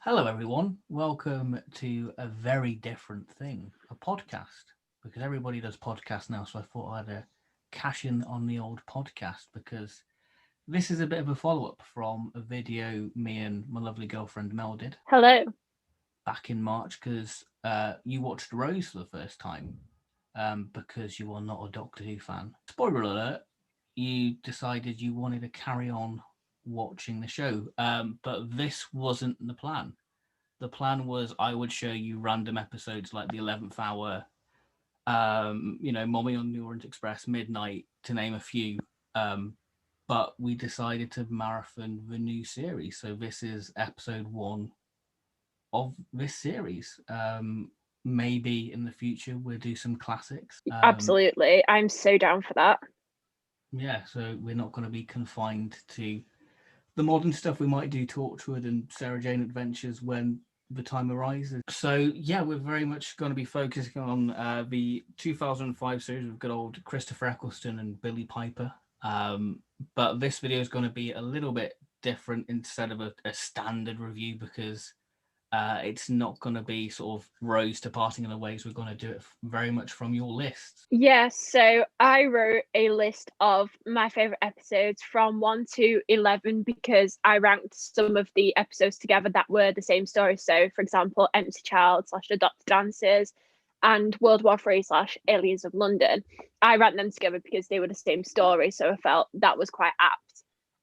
Hello, everyone. Welcome to a very different thing, a podcast, because everybody does podcasts now. So I thought I'd cash in on the old podcast because this is a bit of a follow up from a video me and my lovely girlfriend Mel did Hello. back in March because you watched Rose for the first time because you are not a Doctor Who fan. Spoiler alert, you decided you wanted to carry on watching the show, but this wasn't the plan. The plan was I would show you random episodes like the 11th hour, Mommy on the Orient Express, Midnight, to name a few. But we decided to marathon the new series. So this is episode one of this series. Maybe in the future we'll do some classics. Absolutely. I'm so down for that. Yeah, so we're not going to be confined to the modern stuff. We might do Torchwood and Sarah Jane Adventures when the time arises. So yeah, we're very much going to be focusing on the 2005 series with good old Christopher Eccleston and Billy Piper. But this video is going to be a little bit different instead of a standard review because it's not going to be sort of Rose departing in the ways. We're going to do it very much from your lists. Yes, so I wrote a list of my favourite episodes from 1 to 11 because I ranked some of the episodes together that were the same story. So, for example, Empty Child / The Doctor Dances and World War Three / Aliens of London. I ranked them together because they were the same story. So I felt that was quite apt.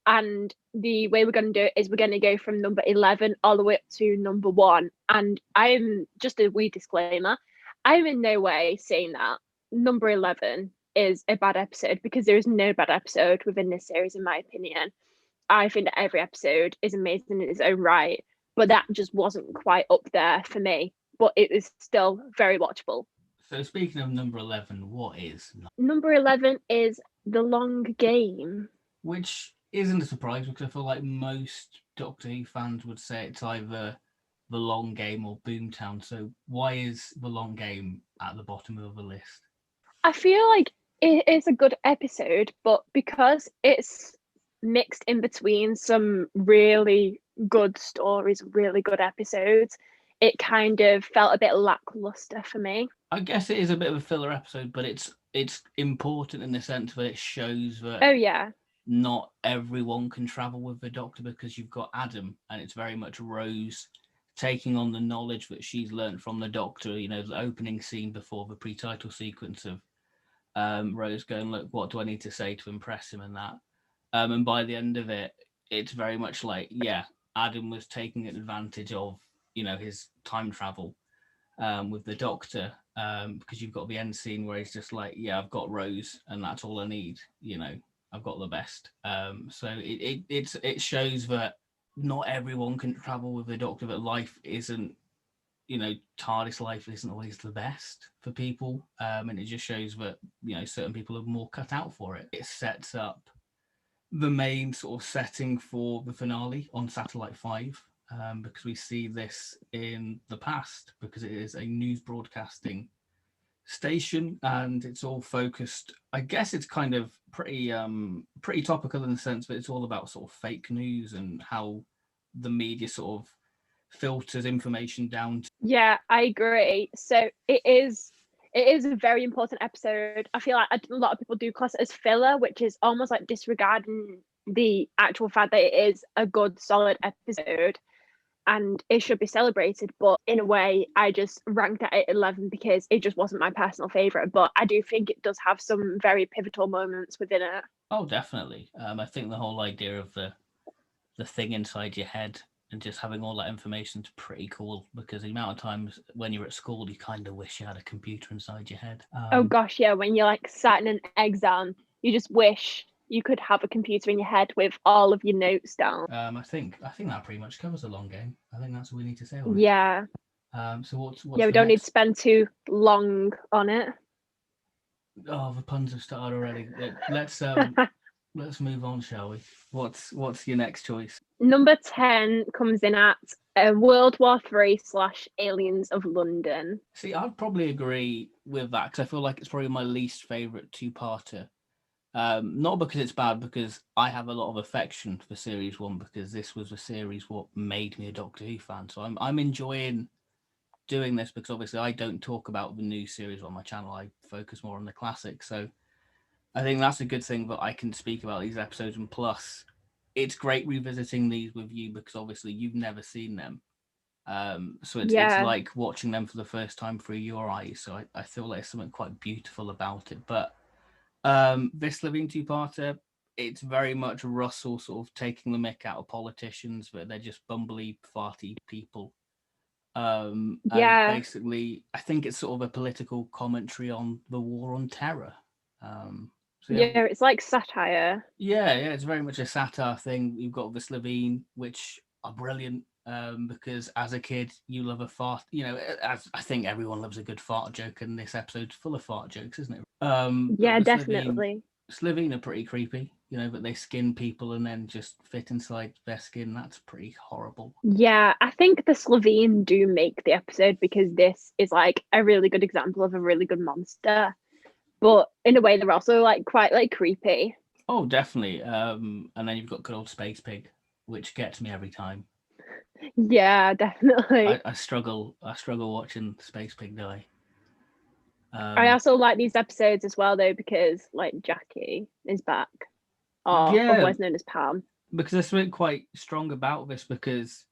And the way we're going to do it is we're going to go from number 11 all the way up to number one. And I'm just a wee disclaimer, I'm in no way saying that number 11 is a bad episode because there is no bad episode within this series, in my opinion. I think that every episode is amazing in its own right, but that just wasn't quite up there for me. But it was still very watchable. So speaking of number 11, what is Number 11 is The Long Game. which isn't a surprise because I feel like most Doctor Who fans would say it's either The Long Game or Boomtown. So why is The Long Game at the bottom of the list? I feel like it is a good episode, but because it's mixed in between some really good stories, really good episodes, it kind of felt a bit lackluster for me. I guess it is a bit of a filler episode, but it's important in the sense that it shows that Oh, yeah. not everyone can travel with the Doctor because you've got Adam, and it's very much Rose taking on the knowledge that she's learned from the Doctor. You know, the opening scene before the pre-title sequence of Rose going, "Look, what do I need to say to impress him?" and that. And by the end of it, it's very much like, yeah, Adam was taking advantage of his time travel with the Doctor, because you've got the end scene where he's just like, yeah, I've got Rose, and that's all I need. I've got the best. So it shows that not everyone can travel with the Doctor. That life isn't, TARDIS life isn't always the best for people, and it just shows that certain people are more cut out for it. It sets up the main sort of setting for the finale on Satellite 5, because we see this in the past because it is a news broadcasting station and it's all focused. I guess it's kind of pretty topical in the sense that it's all about sort of fake news and how the media sort of filters information down to. Yeah, I agree. So it is a very important episode. I feel like a lot of people do class it as filler, which is almost like disregarding the actual fact that it is a good, solid episode and it should be celebrated. But in a way, I just ranked it at 11 because it just wasn't my personal favourite. But I do think it does have some very pivotal moments within it. Oh, definitely. I think the whole idea of the thing inside your head and just having all that information is pretty cool because the amount of times when you're at school you kind of wish you had a computer inside your head. Oh gosh, yeah, when you're like sat in an exam, you just wish you could have a computer in your head with all of your notes down. I think that pretty much covers the long game. I think that's all we need to say on it. Yeah. So what's Yeah, we the don't need to next? spend too long on it. Oh, the puns have started already. Let's move on, shall we? What's your next choice? Number 10 comes in at World War Three / Aliens of London. See, I'd probably agree with that because I feel like it's probably my least favorite two-parter. Not because it's bad, because I have a lot of affection for series one, because this was a series what made me a Doctor Who fan. So I'm enjoying doing this, because obviously I don't talk about the new series on my channel. I focus more on the classics. So I think that's a good thing that I can speak about these episodes, and plus it's great revisiting these with you, because obviously you've never seen them. So it's Yeah. like watching them for the first time through your eyes. So I feel like there's something quite beautiful about it. But this Living two-parter, it's very much Russell sort of taking the mick out of politicians, but they're just bumbly, farty people. And Yeah. basically, I think it's sort of a political commentary on the war on terror. So Yeah, it's like satire. yeah, it's very much a satire thing. You've got the Slovene, which are brilliant, because as a kid you love a fart. As I think everyone loves a good fart joke, and this episode's full of fart jokes, isn't it? But Yeah, the definitely. Slovene are pretty creepy. But they skin people and then just fit inside their skin. That's pretty horrible. Yeah, I think the Slovene do make the episode because this is like a really good example of a really good monster. But in a way, they're also like quite like creepy. Oh, definitely. And then you've got good old Space Pig, which gets me every time. Yeah, definitely. I struggle watching Space Pig die. I Um, also like these episodes as well though because like Jackie is back, or yeah, otherwise known as Pam. because there's something quite strong about this, because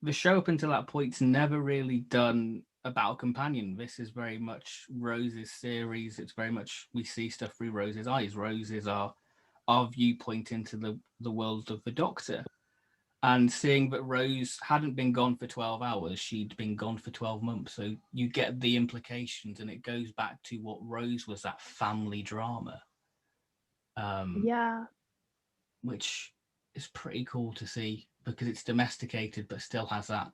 the show up until that point's never really done about a companion. This is very much Rose's series. It's very much, we see stuff through Rose's eyes. Rose is our viewpoint into the world of the Doctor. And seeing that Rose hadn't been gone for 12 hours, she'd been gone for 12 months. So you get the implications, and it goes back to what Rose was, that family drama, Yeah. which is pretty cool to see, because it's domesticated but still has that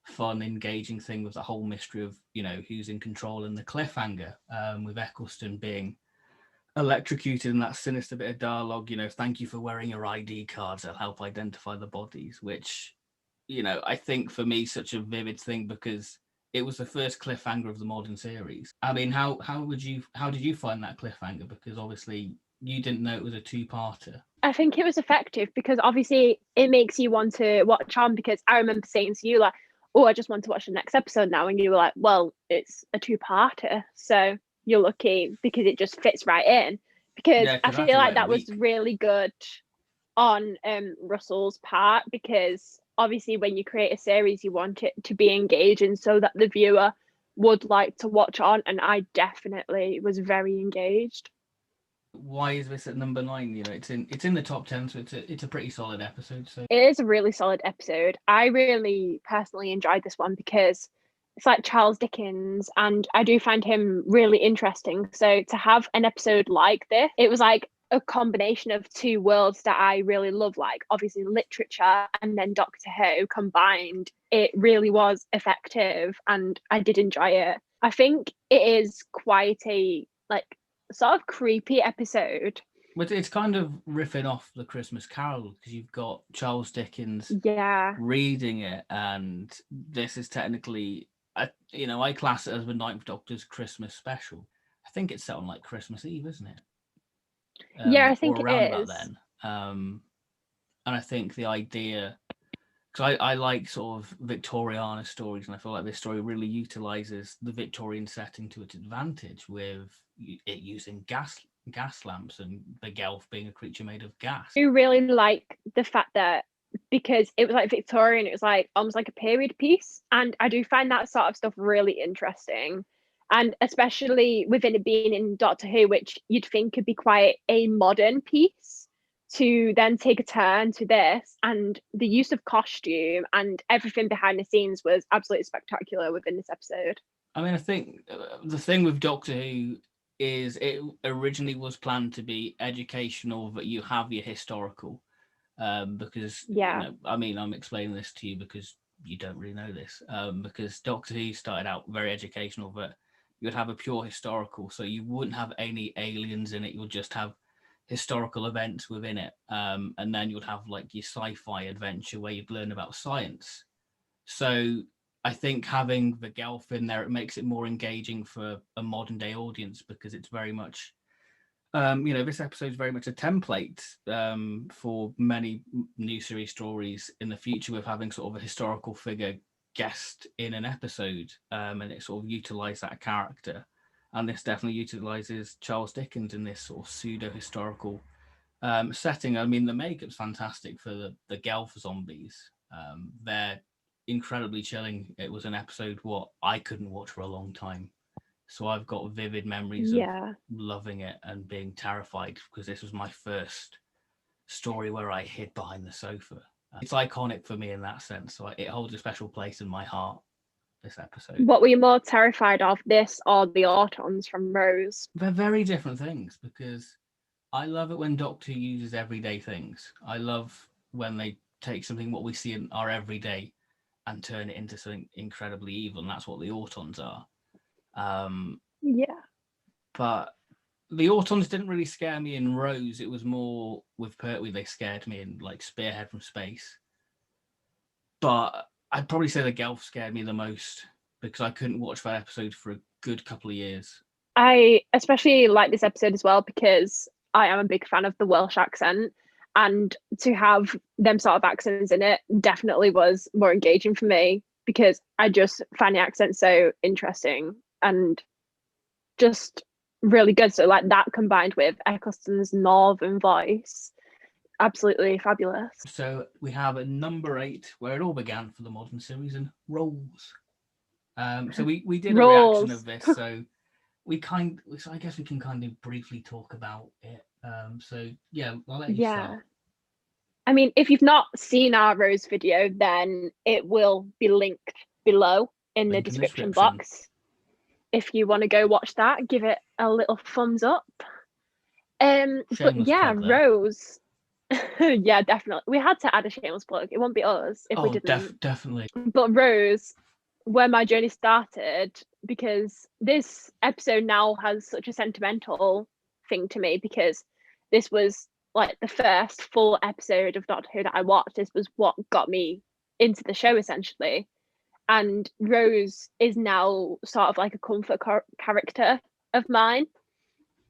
fun, engaging thing with the whole mystery of, who's in control, and the cliffhanger, with Eccleston being electrocuted, and that sinister bit of dialogue, thank you for wearing your ID cards, they'll help identify the bodies, which, I think for me, such a vivid thing, because it was the first cliffhanger of the modern series. I mean, how did you find that cliffhanger? Because obviously you didn't know it was a two-parter. I think it was effective because obviously it makes you want to watch on because I remember saying to you like, oh, I just want to watch the next episode now. And you were like, well, it's a two-parter. So you're lucky because it just fits right in. Because Yeah, I because I had feel to like wait a that was week. really good on Russell's part because obviously when you create a series you want it to be engaging so that the viewer would like to watch on, and I definitely was very engaged. Why is this at number 9? It's in the top 10, so it's a pretty solid episode. So It is a really solid episode. I really personally enjoyed this one because it's like Charles Dickens and I do find him really interesting. So to have an episode like this, it was like a combination of two worlds that I really love, like obviously literature and then Doctor Who combined. It really was effective and I did enjoy it. I think it is quite a like sort of creepy episode. but it's kind of riffing off the Christmas Carol, because you've got Charles Dickens Yeah. reading it, and this is technically, I class it as the Ninth Doctor's Christmas special. I think it's set on like Christmas Eve, isn't it? Yeah, I Or think it around about is. then. And I think the idea, because I like sort of Victoriana stories, and I feel like this story really utilizes the Victorian setting to its advantage, with it using gas lamps, and the Gelf being a creature made of gas. I do really like the fact that because it was like Victorian, it was like almost like a period piece. And I do find that sort of stuff really interesting. And especially within it being in Doctor Who, which you'd think could be quite a modern piece, to then take a turn to this and the use of costume and everything behind the scenes was absolutely spectacular within this episode. I mean, I think the thing with Doctor Who is it originally was planned to be educational, but you have your historical, because Yeah. I mean, I'm explaining this to you because you don't really know this, because Doctor Who started out very educational, but you would have a pure historical, so you wouldn't have any aliens in it. You'll just have historical events within it, and then you'd have like your sci-fi adventure where you'd learn about science. So I think having the Gelf in there, it makes it more engaging for a modern day audience, because it's very much This episode is very much a template for many new series stories in the future, with having sort of a historical figure guest in an episode, and it sort of utilized that character. And this definitely utilizes Charles Dickens in this sort of pseudo historical setting. I mean, the makeup's fantastic for the Gelf zombies. They're incredibly chilling. It was an episode what I couldn't watch for a long time. So I've got vivid memories of Yeah. loving it and being terrified, because this was my first story where I hid behind the sofa. It's iconic for me in that sense. So it holds a special place in my heart, this episode. What were you more terrified of, this or the Autons from Rose? They're very different things, because I love it when Doctor uses everyday things. I love when they take something what we see in our everyday and turn it into something incredibly evil, and that's what the Autons are. Yeah. But the Autons didn't really scare me in Rose. It was more with Pertwee they scared me in, like, Spearhead from Space. But I'd probably say the Gelf scared me the most, because I couldn't watch that episode for a good couple of years. I especially like this episode as well because I am a big fan of the Welsh accent, and to have them sort of accents in it definitely was more engaging for me because I just find the accent so interesting and just really good. So like that combined with Eccleston's northern voice, absolutely fabulous. So we have a number 8, where it all began for the modern series, and Rolls. So we did a reaction of this. So I guess we can kind of briefly talk about it. So yeah, I'll let you start. I mean, if you've not seen our Rose video, then it will be linked below in the description box. If you want to go watch that, give it a little thumbs up. But yeah, Rose. Yeah, definitely. We had to add a shameless plug. It won't be us if we didn't. Definitely. But Rose, where my journey started, because this episode now has such a sentimental thing to me, because this was like the first full episode of Doctor Who that I watched. This was what got me into the show essentially. And Rose is now sort of like a comfort character of mine.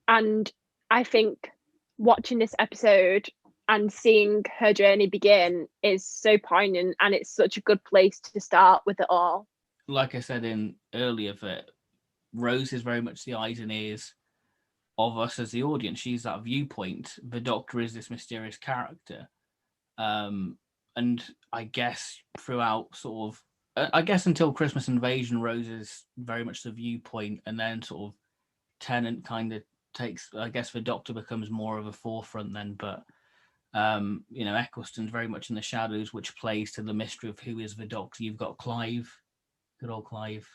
And I think watching this episode and seeing her journey begin is so poignant, and it's such a good place to start with it all. Like I said in earlier, that Rose is very much the eyes and ears of us as the audience. She's that viewpoint. The Doctor is this mysterious character. And I guess throughout sort of, I guess until Christmas Invasion, Rose is very much the viewpoint, and then sort of Tennant kind of takes, I guess the Doctor becomes more of a forefront then, but Eccleston's very much in the shadows, which plays to the mystery of who is the Doctor. You've got Clive, good old Clive.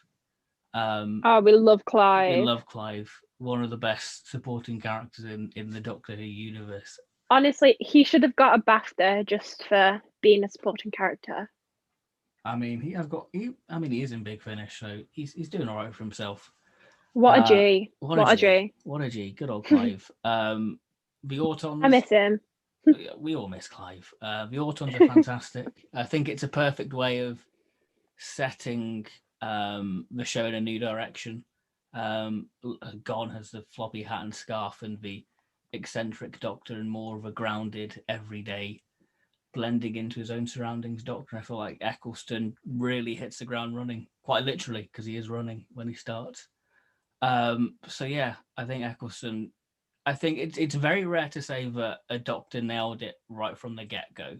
We love Clive. We love Clive. One of the best supporting characters in the Doctor Who universe. Honestly, he should have got a BAFTA just for being a supporting character. I mean, he is in Big Finish, so he's doing all right for himself. What a G. What a G. What a G. Good old Clive. The Autons. I miss him. We all miss Clive. The Autons are fantastic. I think it's a perfect way of setting the show in a new direction. Gone has the floppy hat and scarf and the eccentric Doctor, and more of a grounded, everyday, blending into his own surroundings Doctor. I feel like Eccleston really hits the ground running, quite literally, because he is running when he starts. So yeah, I think Eccleston. I think it's very rare to say that a Doctor nailed it right from the get-go,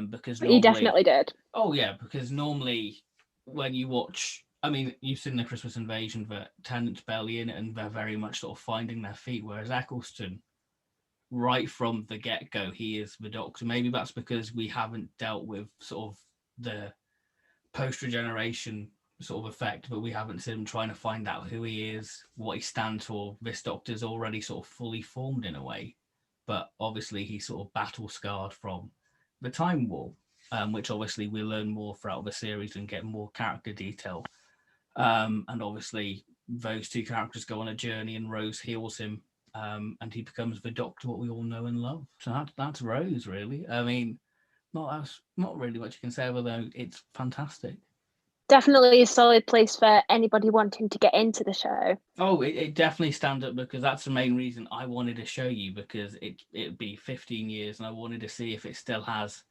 because he definitely did. Oh yeah, because normally when you watch, I mean, you've seen the Christmas Invasion, that Tennant's barely in it, and they're very much sort of finding their feet, whereas Eccleston, right from the get-go, he is the Doctor. Maybe that's because we haven't dealt with sort of the post-regeneration sort of effect, but we haven't seen him trying to find out who he is, what he stands for. This Doctor's already sort of fully formed in a way, but obviously he's sort of battle-scarred from the Time War, which obviously we learn more throughout the series and get more character detail. And obviously those two characters go on a journey, and Rose heals him, and he becomes the Doctor, what we all know and love. So that's Rose, really. I mean, not really much you can say, although it's fantastic. Definitely a solid place for anybody wanting to get into the show. Oh, it definitely stand up because that's the main reason I wanted to show you because it'd be 15 years and I wanted to see if it still has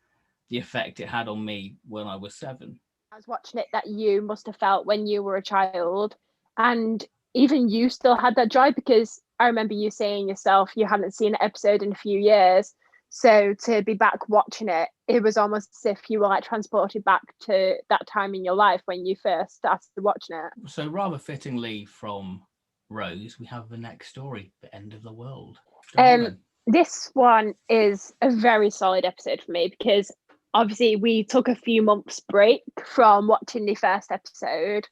the effect it had on me when I was 7. I was watching it that you must have felt when you were a child, and even you still had that joy because I remember you saying yourself you hadn't seen an episode in a few years. So to be back watching it, it was almost as if you were like transported back to that time in your life when you first started watching it. So rather fittingly from Rose, we have the next story, The End of the World. Go on Um, then. this one is a very solid episode for me because obviously we took a few months break from watching the first episode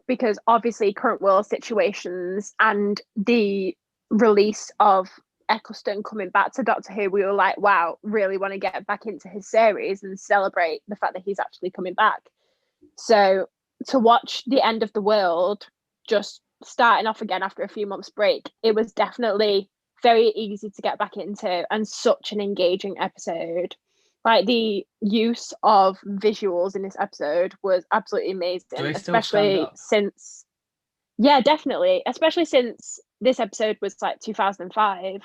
because obviously current world situations and the release of Eccleston coming back to Doctor Who, we were like, wow, really want to get back into his series and celebrate the fact that he's actually coming back. So to watch the end of the world just starting off again after a few months break, it was definitely very easy to get back into and such an engaging episode. Like the use of visuals in this episode was absolutely Do amazing, they still stand especially up? since, yeah, definitely, especially since this episode was like 2005.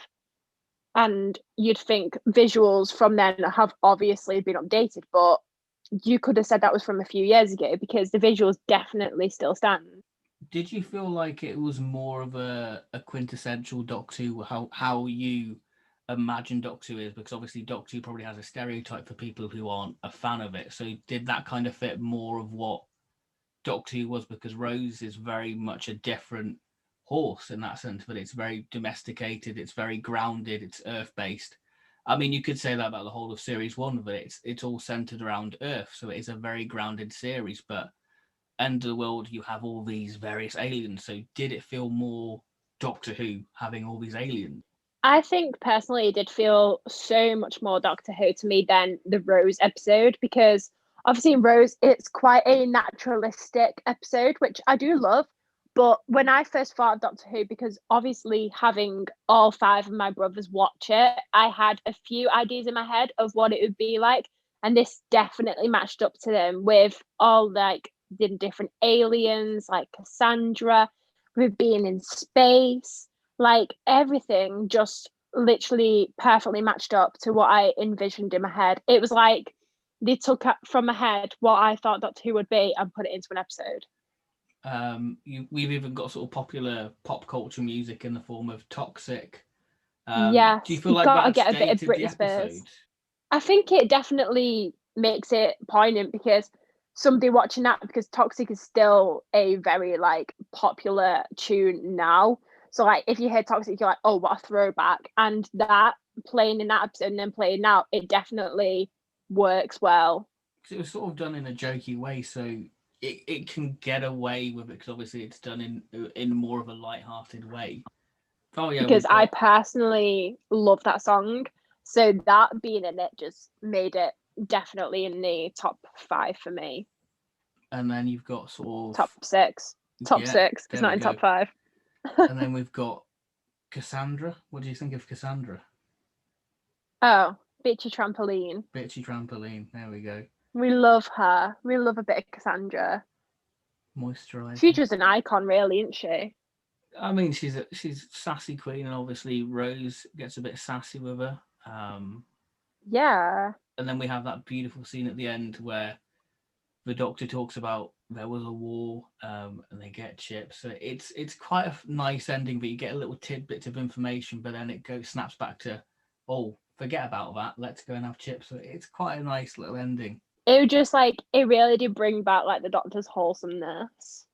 And you'd think visuals from then have obviously been updated, but you could have said that was from a few years ago because the visuals definitely still stand. Did you feel like it was more of a quintessential Doctor Who, how you imagine Doctor Who is? Because obviously Doctor Who probably has a stereotype for people who aren't a fan of it. So did that kind of fit more of what Doctor Who was? Because Rose is very much a different horse in that sense, but it's very domesticated, it's very grounded, it's Earth based. I mean, you could say that about the whole of Series One, but it's all centered around Earth, so it is a very grounded series. But End of the World, you have all these various aliens. So did it feel more Doctor Who having all these aliens? I think personally it did feel so much more Doctor Who to me than the Rose episode because obviously in Rose it's quite a naturalistic episode, which I do love. But when I first thought of Doctor Who, because obviously having all five of my brothers watch it, I had a few ideas in my head of what it would be like. And this definitely matched up to them with all like the different aliens, like Cassandra, with being in space, like everything just literally perfectly matched up to what I envisioned in my head. It was like they took from my head what I thought Doctor Who would be and put it into an episode. We've even got sort of popular pop culture music in the form of Toxic. Do you Yes, feel you like gotta that's get a bit of dated the Britney Spears. episode? I think it definitely makes it poignant because somebody watching that, because Toxic is still a very like popular tune now. So like if you hear Toxic, you're like, oh, what a throwback. And that playing in that episode and then playing now, it definitely works well. 'Cause it was sort of done in a jokey way, so it can get away with it because obviously it's done in more of a light-hearted way. Oh yeah, Because we've I got, personally love that song. So that being in it just made it definitely in the top five for me. and then you've got sort Top of, six. Top yeah, six. It's there not we in go. top five. And then we've got Cassandra. What do you think of Cassandra? Oh, Bitchy Trampoline. Bitchy trampoline. There we go. We love her. We love a bit of Cassandra. She's Moisturizing. just an icon, really, isn't she? I mean, she's sassy queen, and obviously Rose gets a bit sassy with her. Yeah. And then we have that beautiful scene at the end where the Doctor talks about there was a war, and they get chips. So it's quite a nice ending, but you get a little tidbits of information, but then it goes snaps back to, oh, forget about that. Let's go and have chips. So it's quite a nice little ending. It was just like, it really did bring back like the Doctor's wholesomeness.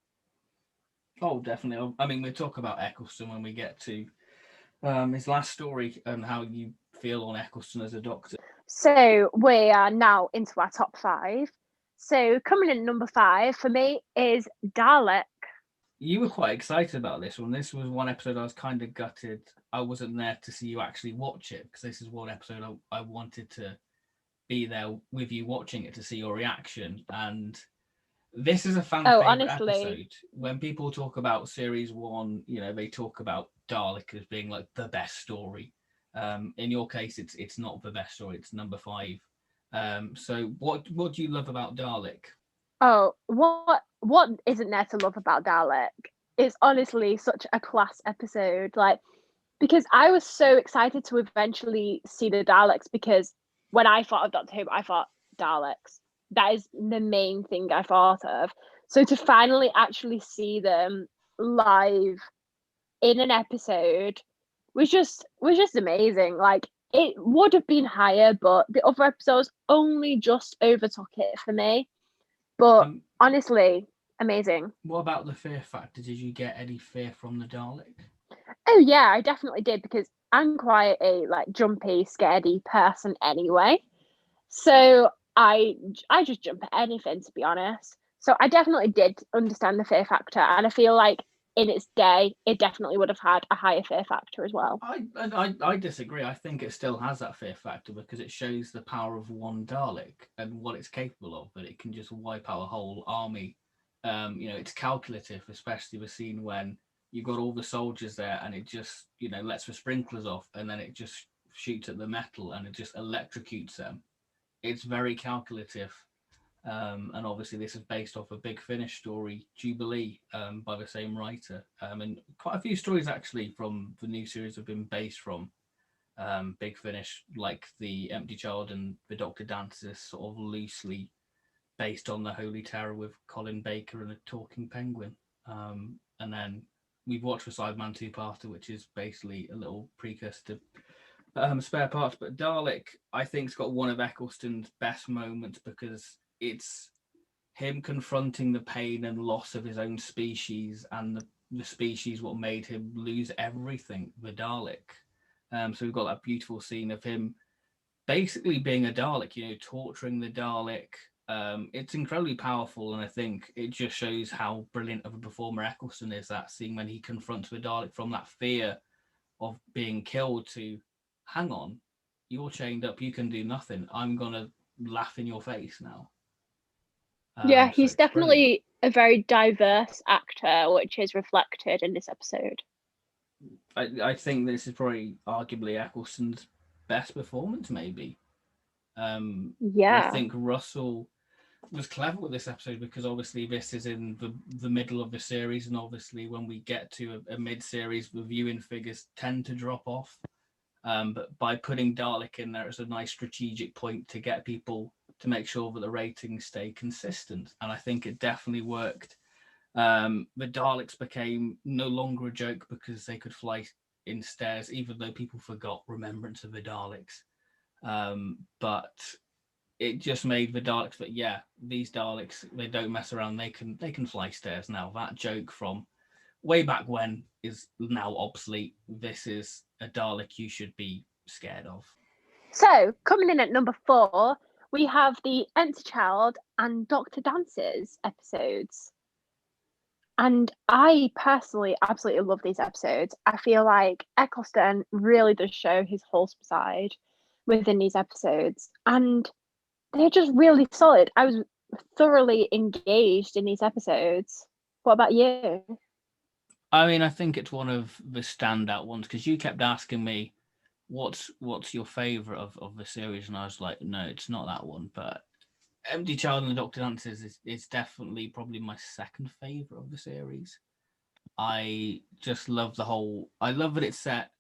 Oh, definitely. I mean, we'll talk about Eccleston when we get to his last story and how you feel on Eccleston as a Doctor. So we are now into our top five. So coming in at number five for me is Dalek. You were quite excited about this one. This was one episode I was kind of gutted. I wasn't there to see you actually watch it because this is one episode I wanted to be there with you watching it to see your reaction. And this is a fan Oh, favorite honestly, episode. When people talk about series one, they talk about Dalek as being like the best story. In your case, it's not the best story. It's number five. So what do you love about Dalek? Oh, what isn't there to love about Dalek? It's honestly such a class episode. Like, because I was so excited to eventually see the Daleks, because when I thought of Doctor Who, I thought Daleks. That is the main thing I thought of. So to finally actually see them live in an episode was just amazing. Like, it would have been higher, but the other episodes only just overtook it for me. But Um, honestly, amazing. what about the fear factor? Did you get any fear from the Dalek? Oh yeah, I definitely did, because I'm quite a like jumpy, scaredy person anyway. So I just jump at anything, to be honest. So I definitely did understand the fear factor, and I feel like in its day, it definitely would have had a higher fear factor as well. I disagree. I think it still has that fear factor because it shows the power of one Dalek and what it's capable of. That it can just wipe out a whole army. It's calculative, especially the scene when you've got all the soldiers there and it just lets the sprinklers off and then it just shoots at the metal and it just electrocutes them. It's very calculative. And obviously, this is based off a Big Finish story, Jubilee, by the same writer. And quite a few stories actually from the new series have been based from Big Finish, like the Empty Child and the Doctor Dances, sort of loosely based on the Holy Terror with Colin Baker and a talking penguin. And then we've watched the Sideman two-parter, which is basically a little precursor to spare parts. But Dalek, I think, has got one of Eccleston's best moments because it's him confronting the pain and loss of his own species and the species what made him lose everything, the Dalek. So we've got that beautiful scene of him basically being a Dalek, torturing the Dalek. It's incredibly powerful, and I think it just shows how brilliant of a performer Eccleston is. That scene when he confronts the Dalek from that fear of being killed to, hang on, you're chained up, you can do nothing. I'm gonna laugh in your face now. Yeah, So he's it's brilliant. definitely a very diverse actor, which is reflected in this episode. I think this is probably arguably Eccleston's best performance, maybe. I Yeah. think Russell was clever with this episode because obviously this is in the middle of the series, and obviously when we get to a mid series, the viewing figures tend to drop off. But by putting Dalek in there, it's a nice strategic point to get people to make sure that the ratings stay consistent, and I think it definitely worked. The Daleks became no longer a joke because they could fly in stairs, even though people forgot remembrance of the Daleks. But it just made the Daleks that these Daleks, they don't mess around. They can fly stairs now. That joke from way back when is now obsolete. This is a Dalek you should be scared of. So, coming in at number 4, we have the Empty Child and Dr. Dances episodes. And I personally absolutely love these episodes. I feel like Eccleston really does show his wholesome side within these episodes. And they're just really solid. I was thoroughly engaged in these episodes. What about you? I mean, I think it's one of the standout ones because you kept asking me what's your favorite of the series, and I was like, no, it's not that one. But Empty Child and the Doctor Dances is definitely probably my second favorite of the series. I just love the whole. I love that it's set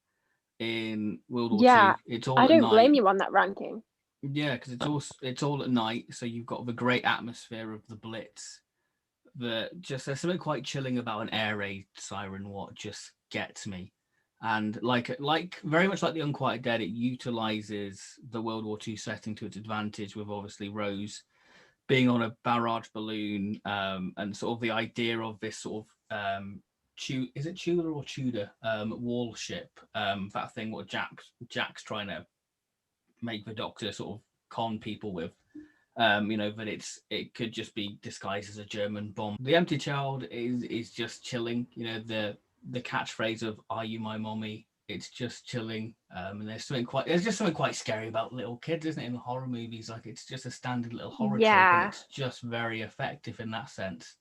in World War Yeah, Two. It's all I at don't night. blame you on that ranking. Yeah, because it's all at night, so you've got the great atmosphere of the Blitz. There's something quite chilling about an air raid siren. What just gets me, and like very much like the Unquiet Dead, it utilizes the World War Two setting to its advantage. With obviously Rose being on a barrage balloon, and sort of the idea of this sort of is it Tudor or Tudor wall ship, that thing what Jack's trying to make the Doctor sort of con people with. That it could just be disguised as a German bomb. The Empty Child is just chilling. The catchphrase of "Are you my mommy?" It's just chilling. And there's just something quite scary about little kids, isn't it? In horror movies, like it's just a standard little horror trope, and Yeah. it's just very effective in that sense.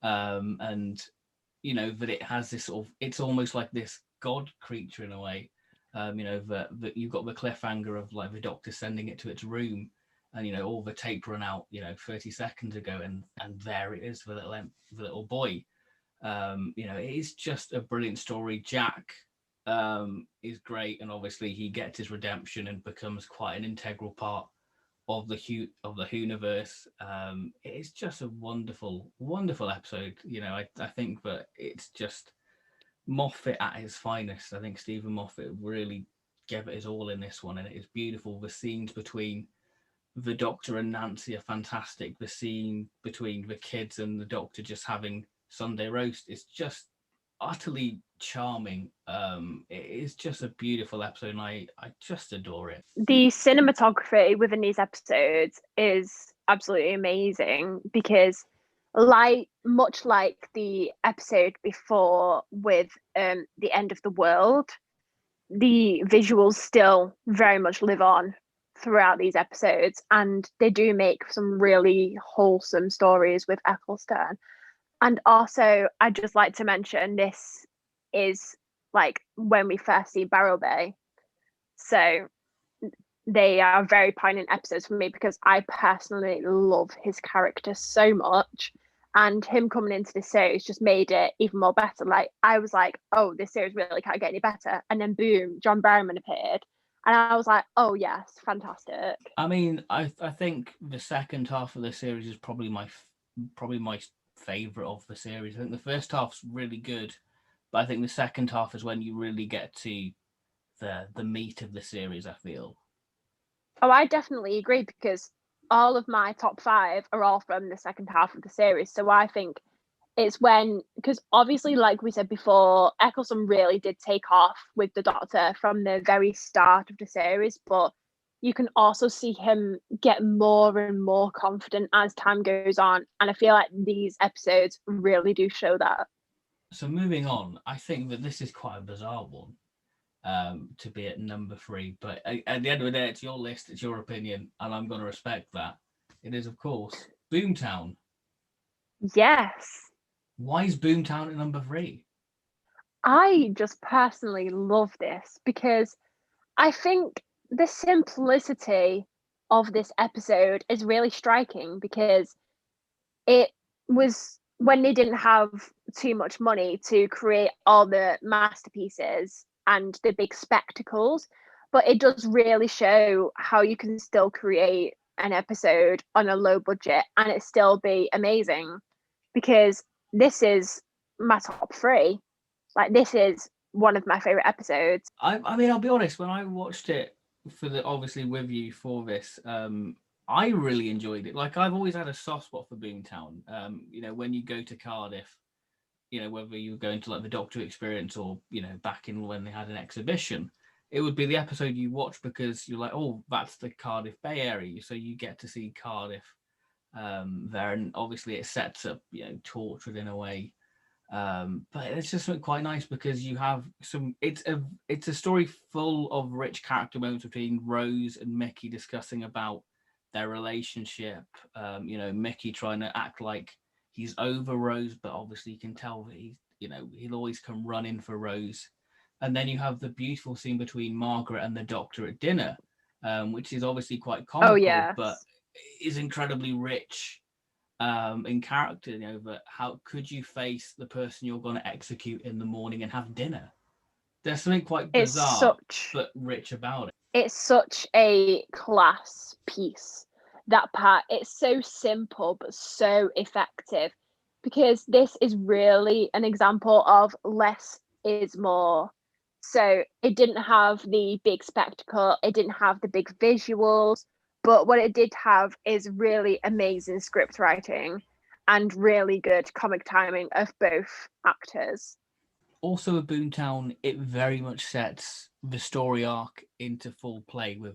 And that it has this sort of, it's almost like this god creature in a way. That you've got the cliffhanger of like the Doctor sending it to its room, and all the tape run out 30 seconds ago, and there it is, the little boy. It is just a brilliant story. Jack is great, and obviously he gets his redemption and becomes quite an integral part of the Hooniverse. It is just a wonderful episode. I think that it's just Moffat at his finest. I think Stephen Moffat really gave it his all in this one, and it is beautiful. The scenes between the Doctor and Nancy are fantastic. The scene between the kids and the Doctor just having Sunday roast is just utterly charming. It is just a beautiful episode, and I just adore it. The cinematography within these episodes is absolutely amazing because, much like the episode before with the end of the world, the visuals still very much live on throughout these episodes, and they do make some really wholesome stories with Eccleston. And also, I'd just like to mention this is like when we first see Barrow Bay. So they are very poignant episodes for me because I personally love his character so much. And him coming into the series just made it even more better. Like, I was like, oh, this series really can't get any better. And then boom, John Barrowman appeared. And I was like, oh, yes, fantastic. I mean, I think the second half of the series is probably my favorite of the series. I think the first half's really good, but I think the second half is when you really get to the meat of the series, I feel. Oh, I definitely agree because all of my top 5 are all from the second half of the series. So I think it's because obviously, like we said before, Eccleston really did take off with the Doctor from the very start of the series, but you can also see him get more and more confident as time goes on. And I feel like these episodes really do show that. So moving on, I think that this is quite a bizarre one to be at number 3. But at the end of the day, it's your list, it's your opinion, and I'm going to respect that. It is, of course, Boomtown. Yes. Why is Boomtown at number 3? I just personally love this because I think the simplicity of this episode is really striking because it was when they didn't have too much money to create all the masterpieces and the big spectacles, but it does really show how you can still create an episode on a low budget and it still be amazing, because this is my top 3. Like, this is one of my favorite episodes. I mean, I'll be honest, when I watched it obviously with you for this, I really enjoyed it. Like, I've always had a soft spot for Boomtown. When you go to Cardiff, whether you were going to like the Doctor Experience or, back in when they had an exhibition, it would be the episode you watch because you're like, oh, that's the Cardiff Bay Area. So you get to see Cardiff there. And obviously it sets up, Torchwood in a way. But it's just quite nice because you have it's a story full of rich character moments between Rose and Mickey discussing about their relationship. Mickey trying to act like he's over Rose, but obviously you can tell that he'll always come running for Rose. And then you have the beautiful scene between Margaret and the Doctor at dinner, which is obviously quite comical, yes. but is incredibly rich in character. But how could you face the person you're going to execute in the morning and have dinner? There's something quite bizarre but rich about it. It's such a class piece, that part. It's so simple but so effective, because this is really an example of less is more. So it didn't have the big spectacle, it didn't have the big visuals, but what it did have is really amazing script writing and really good comic timing of both actors. Also, with Boomtown, it very much sets the story arc into full play with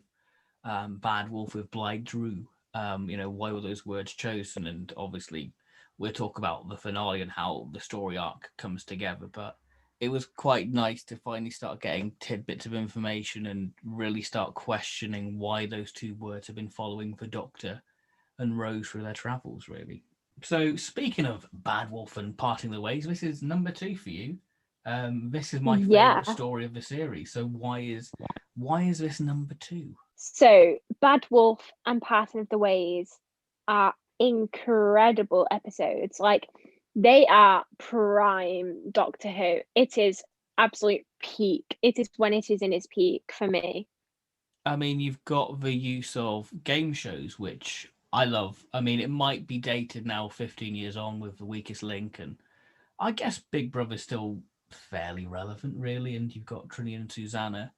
Bad Wolf with Blythe Drew. Why were those words chosen? And obviously, we'll talk about the finale and how the story arc comes together. But it was quite nice to finally start getting tidbits of information and really start questioning why those two words have been following the Doctor and Rose through their travels, really. So, speaking of Bad Wolf and parting the ways, this is number 2 for you. This is my favorite story of the series. So why is this number 2? So Bad Wolf and Parting of the Ways are incredible episodes. Like, they are prime Doctor Who. It is absolute peak. It is when it is in its peak for me. I mean, you've got the use of game shows, which I love. I mean, it might be dated now, 15 years on, with The Weakest Link, and I guess Big Brother's still fairly relevant, really. And you've got Trinity and Susanna,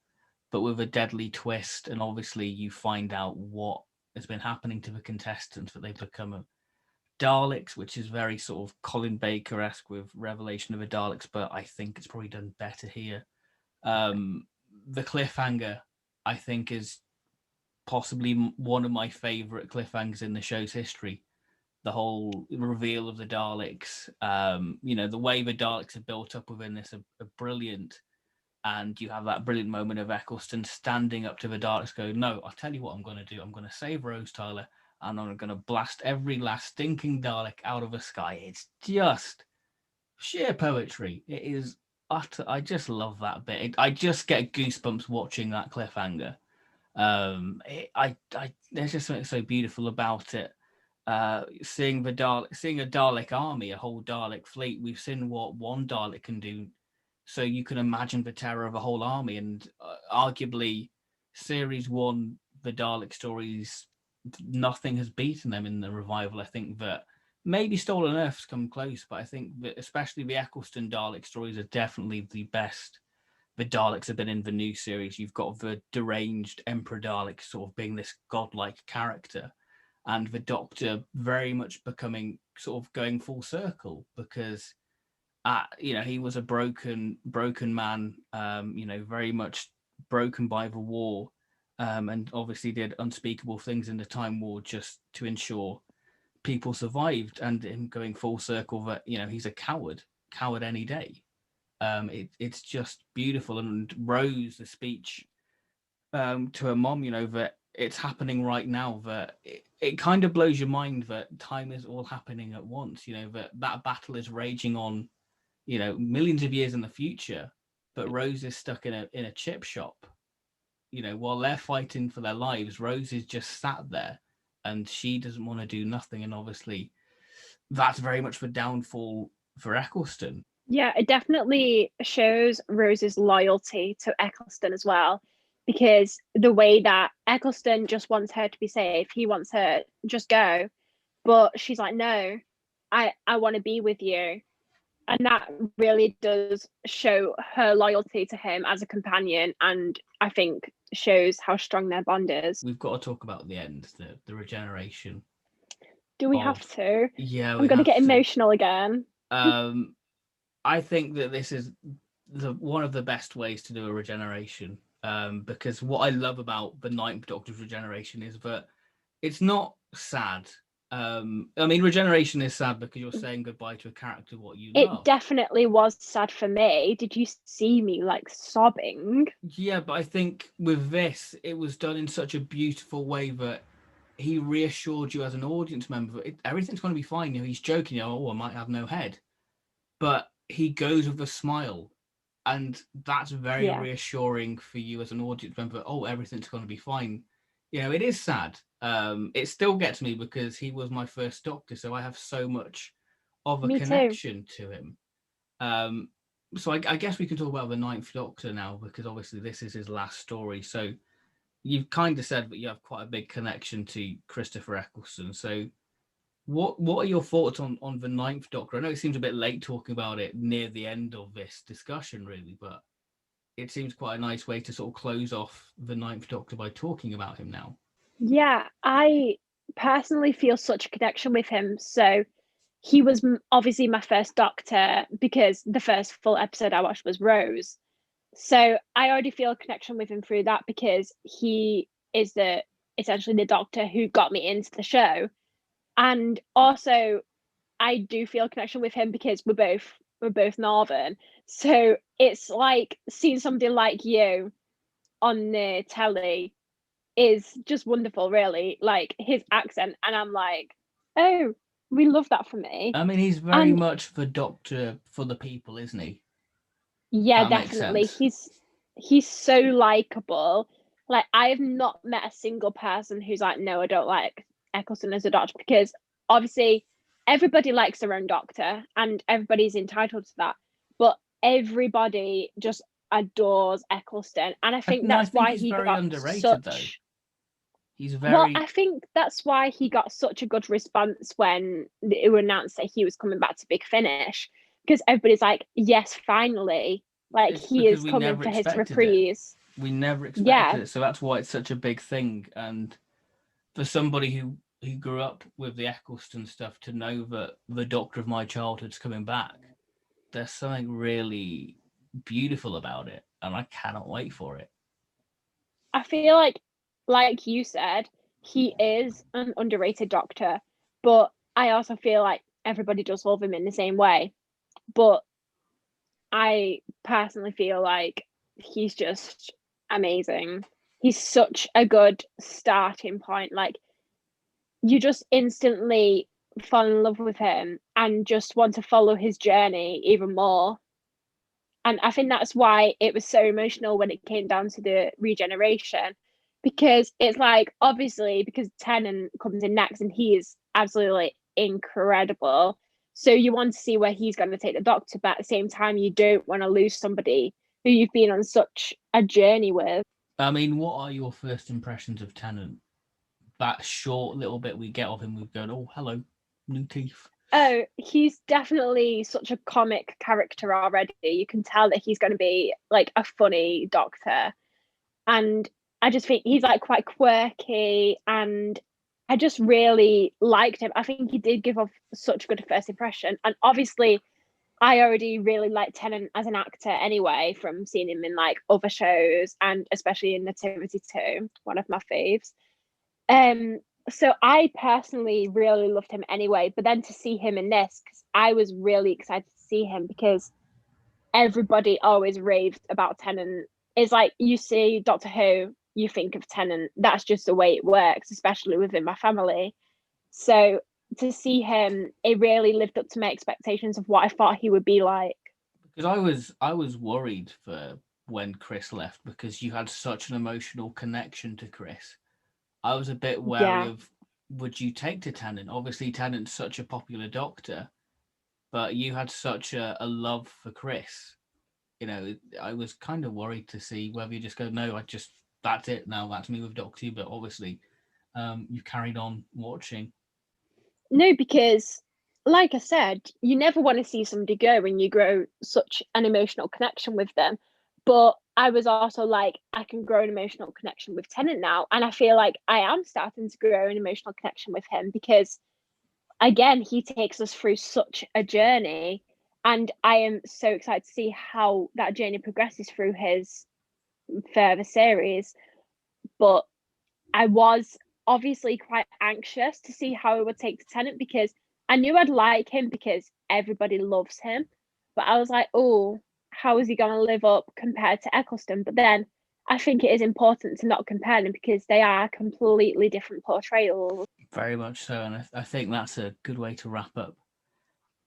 but with a deadly twist. And obviously, you find out what has been happening to the contestants, that they've become Daleks, which is very sort of Colin Baker-esque with Revelation of the Daleks, but I think it's probably done better here. The cliffhanger, I think, is possibly one of my favorite cliffhangers in the show's history. The whole reveal of the Daleks, the way the Daleks are built up within this are brilliant. And you have that brilliant moment of Eccleston standing up to the Daleks, going, "No, I'll tell you what I'm going to do. I'm going to save Rose Tyler, and I'm going to blast every last stinking Dalek out of the sky." It's just sheer poetry. It is utter. I just love that bit. I just get goosebumps watching that cliffhanger. There's just something so beautiful about it. Seeing seeing a Dalek army, a whole Dalek fleet. We've seen what one Dalek can do, so you can imagine the terror of a whole army. And arguably, series one, the Dalek stories, nothing has beaten them in the revival. I think that maybe Stolen Earth's come close, but I think that especially the Eccleston Dalek stories are definitely the best the Daleks have been in the new series. You've got the deranged Emperor Dalek sort of being this godlike character, and the Doctor very much becoming sort of going full circle, because he was a broken man, very much broken by the war, and obviously did unspeakable things in the Time War just to ensure people survived, and him going full circle that he's a coward any day. It's just beautiful. And Rose, the speech to her mom, that it's happening right now, that it kind of blows your mind that time is all happening at once, that battle is raging on, millions of years in the future, but Rose is stuck in a chip shop, while they're fighting for their lives. Rose is just sat there, and she doesn't want to do nothing. And obviously that's very much the downfall for Eccleston. Yeah, it definitely shows Rose's loyalty to Eccleston as well, because the way that Eccleston just wants her to be safe, he wants her just go, but she's like, no, I want to be with you. And that really does show her loyalty to him as a companion, and I think shows how strong their bond is. We've got to talk about the end, the regeneration. Do we have to? Yeah, I'm going to get emotional again. I think that this is one of the best ways to do a regeneration, because what I love about the Ninth Doctor's regeneration is that it's not sad. I mean, regeneration is sad because you're saying goodbye to a character what you love. It definitely was sad for me. Did you see me sobbing? Yeah, but I think with this, it was done in such a beautiful way that he reassured you as an audience member that everything's going to be fine. He's joking, I might have no head, but he goes with a smile, and that's very reassuring for you as an audience member. Oh, everything's going to be fine. It is sad. It still gets me because he was my first Doctor, so I have so much of a connection to him. So I guess we can talk about the Ninth Doctor now, because obviously this is his last story. So you've kind of said that you have quite a big connection to Christopher Eccleston. So what are your thoughts on the Ninth Doctor? I know it seems a bit late talking about it near the end of this discussion, really, but it seems quite a nice way to sort of close off the Ninth Doctor by talking about him now. Yeah, I personally feel such a connection with him. So he was obviously my first Doctor, because the first full episode I watched was Rose. So I already feel a connection with him through that, because he is essentially the Doctor who got me into the show. And also I do feel a connection with him because we're both Northern. So it's like seeing somebody like you on the telly is just wonderful, really. Like his accent, and I'm like, oh, we love that for me. I mean, he's very much the Doctor for the people, isn't he? Yeah, definitely. He's so likable. Like, I have not met a single person who's like, no, I don't like Eccleston as a doctor, because obviously everybody likes their own doctor and everybody's entitled to that. But everybody just adores Eccleston. And I think And I that's think why he's he very got underrated, though. such He's well, very I think that's why he got such a good response when it was announced that he was coming back to Big Finish, because everybody's like, yes, finally, like it's he because is we coming never for his expected it. reprise. We never Yeah, expected it. So that's why it's such a big thing. And for somebody who grew up with the Eccleston stuff to know that the Doctor of my childhood's coming back, there's something really beautiful about it, and I cannot wait for it. I feel like you said, he is an underrated doctor, but I also feel like everybody does love him in the same way. But I personally feel like he's just amazing. He's such a good starting point. Like, you just instantly fall in love with him and just want to follow his journey even more. And I think that's why it was so emotional when it came down to the regeneration, because it's like, obviously, because Tennant comes in next and he is absolutely incredible. So you want to see where he's going to take the Doctor, but at the same time, you don't want to lose somebody who you've been on such a journey with. I mean, what are your first impressions of Tennant? That short little bit we get of him, we've gone, oh, hello, new teeth. Oh, he's definitely such a comic character already. You can tell that he's going to be like a funny Doctor. And I just think he's like quite quirky, and I just really liked him. I think he did give off such a good first impression. And obviously, I already really liked Tennant as an actor anyway, from seeing him in like other shows and especially in Nativity 2, one of my faves. Um, so I personally really loved him anyway. But then to see him in this, because I was really excited to see him, because everybody always raves about Tennant. It's like, you see Doctor Who, you think of Tennant. That's just the way it works, especially within my family. So to see him, it really lived up to my expectations of what I thought he would be like. Because I was worried for when Chris left, because you had such an emotional connection to Chris. I was a bit wary Yeah. of, would you take to Tennant? Obviously, Tennant's such a popular Doctor, but you had such a love for Chris. I was kind of worried to see whether you just go, no, that's it now, that's me with Doctor Who. But obviously, you carried on watching. No, because like I said, you never want to see somebody go when you grow such an emotional connection with them. But I was also like, I can grow an emotional connection with Tennant now. And I feel like I am starting to grow an emotional connection with him, because again, he takes us through such a journey. And I am so excited to see how that journey progresses through his further series. But I was obviously quite anxious to see how it would take to Tennant, because I knew I'd like him because everybody loves him. But I was like, oh, how is he going to live up compared to Eccleston? But then I think it is important to not compare them, because they are completely different portrayals. Very much so, and I think that's a good way to wrap up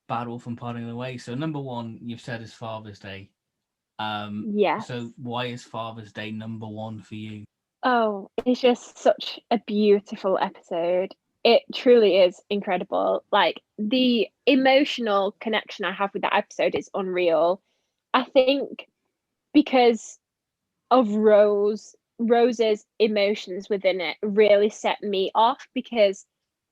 Bad Wolf and Parting of the Way. So number one, you've said is Father's Day. Yes. So why is Father's Day number one for you? Oh, it's just such a beautiful episode. It truly is incredible. Like, the emotional connection I have with that episode is unreal. I think because of Rose's emotions within it really set me off, because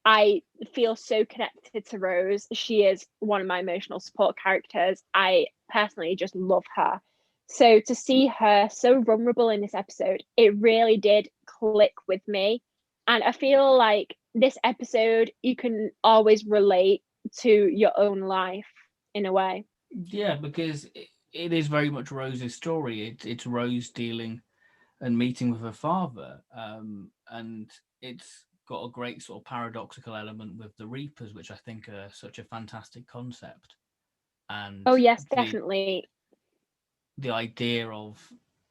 I feel so connected to Rose. She is one of my emotional support characters. I personally just love her. So to see her so vulnerable in this episode, it really did click with me. And I feel like this episode, you can always relate to your own life in a way. Yeah, because it is very much Rose's story. It's Rose dealing and meeting with her father, and it's got a great sort of paradoxical element with the Reapers, which I think are such a fantastic concept, and Oh, yes, the definitely. the idea of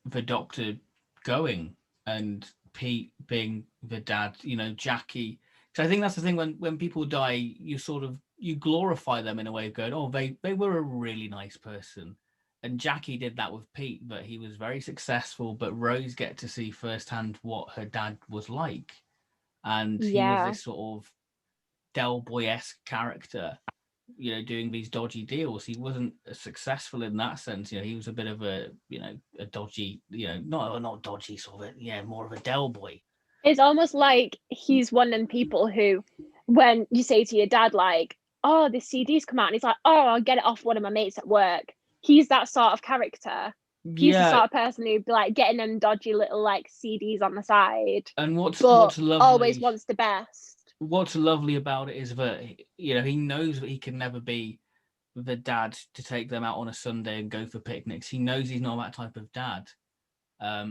the Doctor going and Pete being the dad, Jackie. So I think that's the thing, when people die, you glorify them in a way of going, oh, they were a really nice person. And Jackie did that with Pete, but he was very successful. But Rose get to see firsthand what her dad was like, and he was Yeah. this sort of Del Boy-esque character, doing these dodgy deals. He wasn't successful in that sense. He was a bit of a dodgy, not dodgy, sort of more of a Del Boy. It's almost like he's one of them people who, when you say to your dad, like, oh, this CD's come out, and he's like, oh, I'll get it off one of my mates at work. He's that sort of character. He's the Yeah, sort of person who'd be like getting them dodgy little like CDs on the side, and what's but always lovely, wants the best. what's lovely about it is that he knows that he can never be the dad to take them out on a Sunday and go for picnics. He knows he's not that type of dad.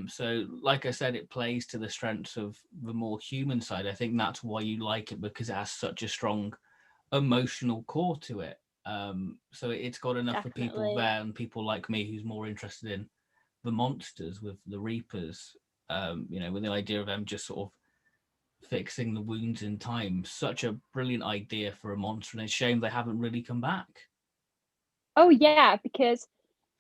So, like I said, it plays to the strengths of the more human side. I think that's why you like it, because it has such a strong emotional core to it. So it's got enough for people Definitely. there, and people like me who's more interested in the monsters with the Reapers. With the idea of them just sort of fixing the wounds in time. Such a brilliant idea for a monster, and it's a shame they haven't really come back. Oh yeah, because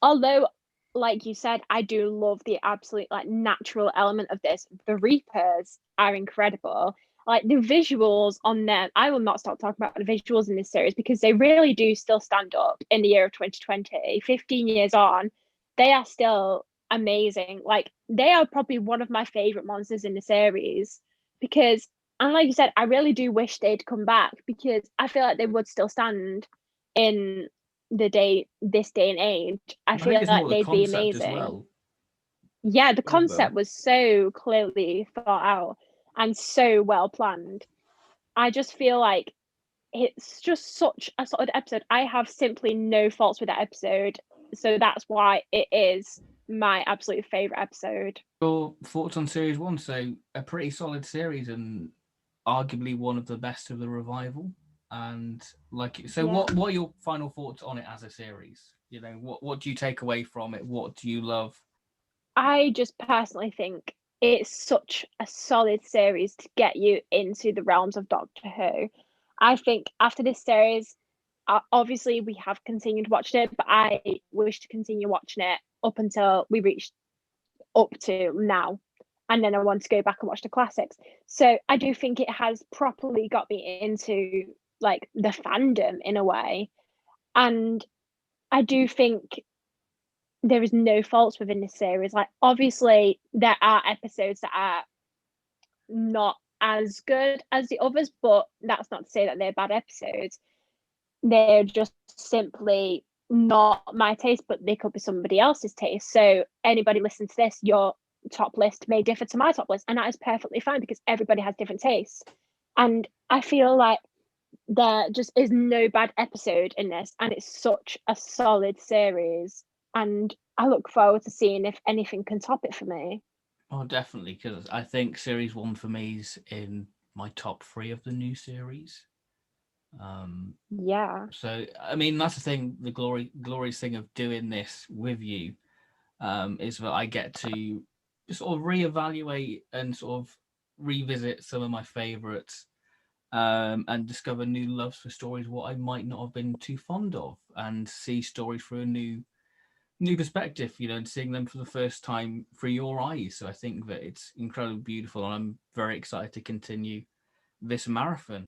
although, like you said, I do love the absolute like natural element of this. The Reapers are incredible. Like the visuals on them, I will not stop talking about the visuals in this series because they really do still stand up in the year of 2020. 15 years on, they are still amazing. Like they are probably one of my favorite monsters in the series because, and like you said, I really do wish they'd come back because I feel like they would still stand in this day and age. I I think feel it's like more the they'd be concept as amazing. well Yeah, the of them. concept was so clearly thought out and so well planned. I just feel like it's just such a solid episode. I have simply no faults with that episode, so that's why it is my absolute favorite episode. Your thoughts on series one? So a pretty solid series, and arguably one of the best of the revival. And so Yeah. what are your final thoughts on it as a series? What do you take away from it? What do you love? I just personally think it's such a solid series to get you into the realms of Doctor Who. I think after this series, obviously we have continued watching it, but I wish to continue watching it up until we reach up to now. And then I want to go back and watch the classics. So I do think it has properly got me into like the fandom in a way. And I do think there is no faults within this series. Like obviously there are episodes that are not as good as the others, but that's not to say that they're bad episodes. They're just simply not my taste, but they could be somebody else's taste. So anybody listening to this, your top list may differ to my top list, and that is perfectly fine because everybody has different tastes. And I feel like there just is no bad episode in this, and it's such a solid series. And I look forward to seeing if anything can top it for me. Oh, definitely, because I think series one for me is in my top three of the new series. Um, Yeah. so I mean that's the thing, the glorious thing of doing this with you, is that I get to sort of reevaluate and sort of revisit some of my favorites, and discover new loves for stories what I might not have been too fond of, and see stories through a new perspective, and seeing them for the first time through your eyes. So I think that it's incredibly beautiful, and I'm very excited to continue this marathon.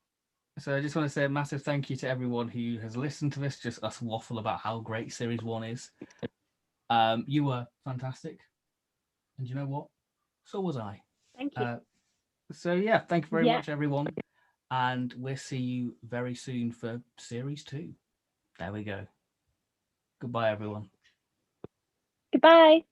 So I just want to say a massive thank you to everyone who has listened to this, just us waffle about how great Series 1 is. You were fantastic. And you know what? So was I. Thank you. Uh, so yeah, thank you very Yeah. much, everyone. And we'll see you very soon for Series 2. There we go. Goodbye, everyone. Goodbye.